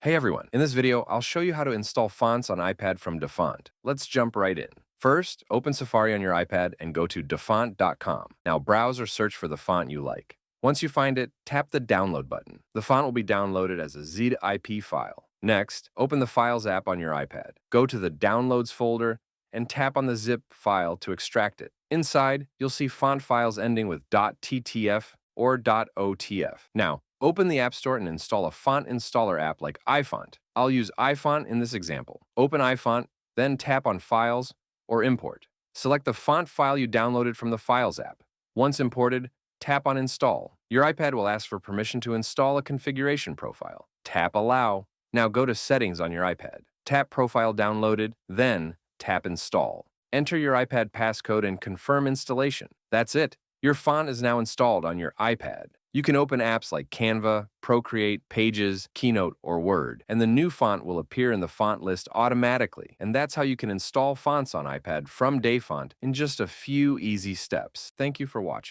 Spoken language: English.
Hey everyone, in this video, I'll show you how to install fonts on iPad from DaFont. Let's jump right in. First, open Safari on your iPad and go to dafont.com. Now browse or search for the font you like. Once you find it, tap the download button. The font will be downloaded as a zip file. Next, open the Files app on your iPad. Go to the Downloads folder and tap on the zip file to extract it. Inside, you'll see font files ending with .ttf or .otf. Now, open the App Store and install a font installer app like iFont. I'll use iFont in this example. Open iFont, then tap on Files or Import. Select the font file you downloaded from the Files app. Once imported, tap on Install. Your iPad will ask for permission to install a configuration profile. Tap Allow. Now go to Settings on your iPad. Tap Profile Downloaded, then tap Install. Enter your iPad passcode and confirm installation. That's it. Your font is now installed on your iPad. You can open apps like Canva, Procreate, Pages, Keynote, or Word, and the new font will appear in the font list automatically. And that's how you can install fonts on iPad from DaFont in just a few easy steps. Thank you for watching.